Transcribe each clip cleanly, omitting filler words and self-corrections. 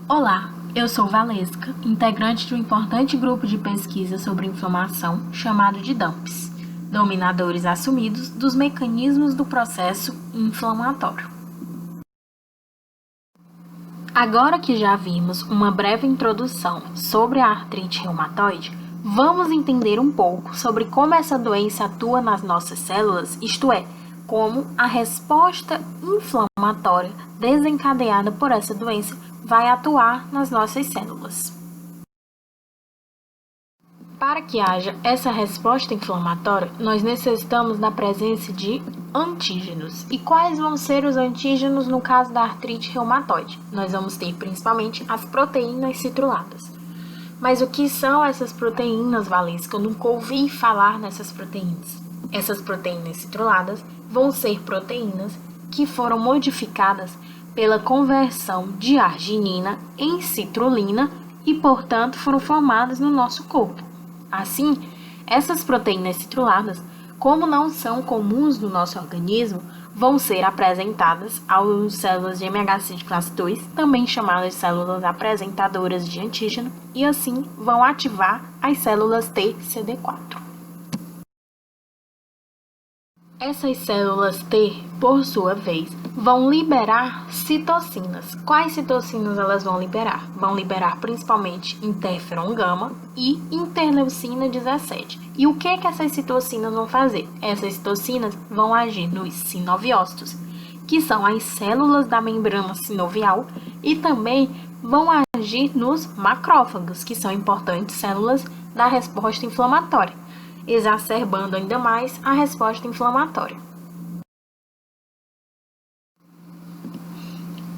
Olá, eu sou Valesca, integrante de um importante grupo de pesquisa sobre inflamação chamado de DAMPs, dominadores assumidos dos mecanismos do processo inflamatório. Agora que já vimos uma breve introdução sobre a artrite reumatoide, vamos entender um pouco sobre como essa doença atua nas nossas células, isto é, como a resposta inflamatória desencadeada por essa doença vai atuar nas nossas células. Para que haja essa resposta inflamatória, nós necessitamos da presença de antígenos. E quais vão ser os antígenos no caso da artrite reumatoide? Nós vamos ter principalmente as proteínas citruladas. Mas o que são essas proteínas, Valesca? Eu nunca ouvi falar nessas proteínas. Essas proteínas citruladas vão ser proteínas que foram modificadas pela conversão de arginina em citrulina e, portanto, foram formadas no nosso corpo. Assim, essas proteínas citruladas, como não são comuns no nosso organismo, vão ser apresentadas às células de MHC de classe 2, também chamadas de células apresentadoras de antígeno, e assim vão ativar as células T CD4. Essas células T, por sua vez, vão liberar citocinas. Quais citocinas elas vão liberar? Vão liberar principalmente interferon gama e interleucina 17. E o que essas citocinas vão fazer? Essas citocinas vão agir nos sinoviócitos, que são as células da membrana sinovial, e também vão agir nos macrófagos, que são importantes células da resposta inflamatória, exacerbando ainda mais a resposta inflamatória.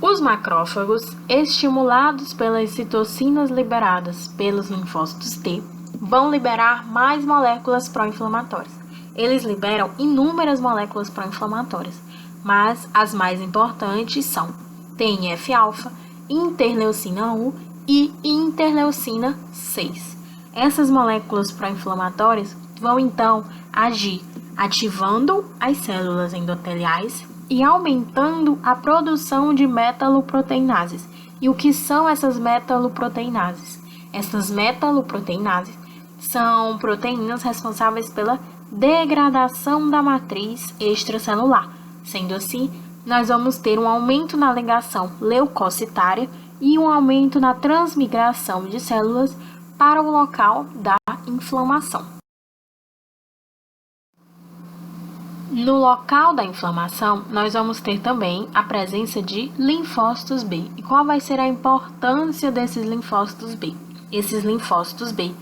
Os macrófagos, estimulados pelas citocinas liberadas pelos linfócitos T, vão liberar mais moléculas pró-inflamatórias. Eles liberam inúmeras moléculas pró-inflamatórias, mas as mais importantes são TNF-alfa, interleucina 1 e interleucina 6. Essas moléculas pró-inflamatórias vão então agir ativando as células endoteliais e aumentando a produção de metaloproteinases. E o que são essas metaloproteinases? Essas metaloproteinases são proteínas responsáveis pela degradação da matriz extracelular. Sendo assim, nós vamos ter um aumento na ligação leucocitária e um aumento na transmigração de células para o local da inflamação. No local da inflamação, nós vamos ter também a presença de linfócitos B. E qual vai ser a importância desses linfócitos B? Esses linfócitos B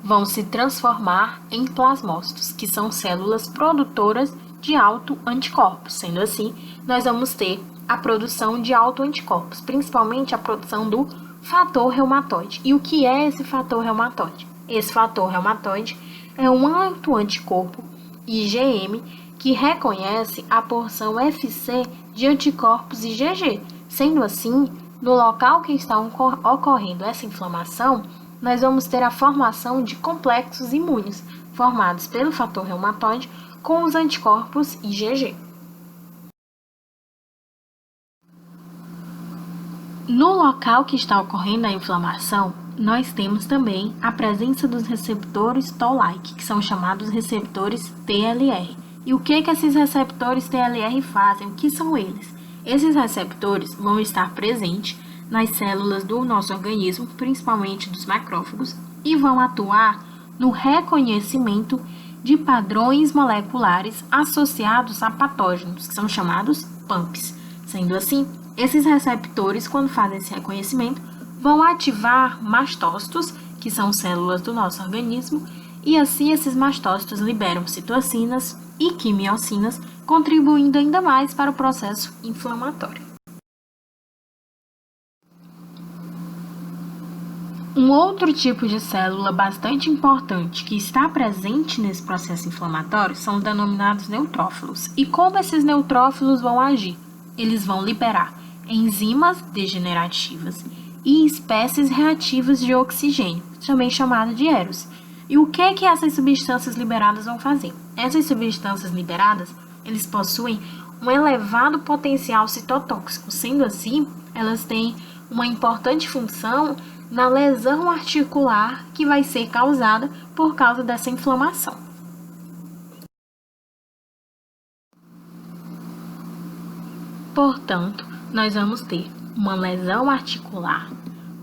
vão se transformar em plasmócitos, que são células produtoras de autoanticorpos. Sendo assim, nós vamos ter a produção de autoanticorpos, principalmente a produção do fator reumatoide. E o que é esse fator reumatoide? Esse fator reumatoide é um autoanticorpo IgM que reconhece a porção FC de anticorpos IgG. Sendo assim, no local que está ocorrendo essa inflamação, nós vamos ter a formação de complexos imunes, formados pelo fator reumatoide com os anticorpos IgG. No local que está ocorrendo a inflamação, nós temos também a presença dos receptores Toll-like, que são chamados receptores TLR. E o que esses receptores TLR fazem? O que são eles? Esses receptores vão estar presentes nas células do nosso organismo, principalmente dos macrófagos, e vão atuar no reconhecimento de padrões moleculares associados a patógenos, que são chamados PAMPs. Sendo assim, esses receptores, quando fazem esse reconhecimento, vão ativar mastócitos, que são células do nosso organismo, e assim esses mastócitos liberam citocinas e quimiocinas, contribuindo ainda mais para o processo inflamatório. Um outro tipo de célula bastante importante que está presente nesse processo inflamatório são os denominados neutrófilos. E como esses neutrófilos vão agir? Eles vão liberar enzimas degenerativas e espécies reativas de oxigênio, também chamada de EROS. E o que essas substâncias liberadas vão fazer? Essas substâncias liberadas, eles possuem um elevado potencial citotóxico, sendo assim, elas têm uma importante função na lesão articular que vai ser causada por causa dessa inflamação. Portanto, nós vamos ter uma lesão articular,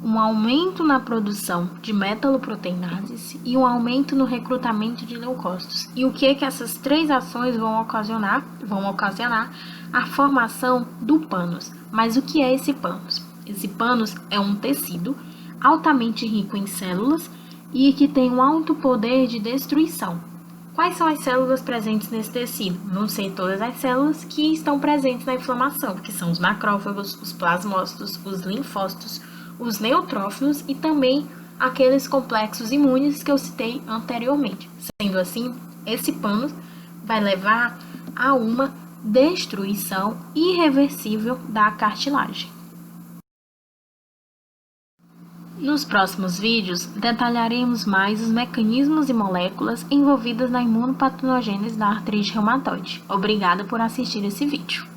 um aumento na produção de metaloproteinases e um aumento no recrutamento de leucócitos. E o que é que essas três ações vão ocasionar? Vão ocasionar a formação do pânus. Mas o que é esse pânus? Esse pânus é um tecido altamente rico em células e que tem um alto poder de destruição. Quais são as células presentes nesse tecido? Vão ser todas as células que estão presentes na inflamação, que são os macrófagos, os plasmócitos, os linfócitos, os neutrófilos e também aqueles complexos imunes que eu citei anteriormente. Sendo assim, esse pânus vai levar a uma destruição irreversível da cartilagem. Nos próximos vídeos, detalharemos mais os mecanismos e moléculas envolvidas na imunopatonogênese da artrite reumatoide. Obrigada por assistir esse vídeo.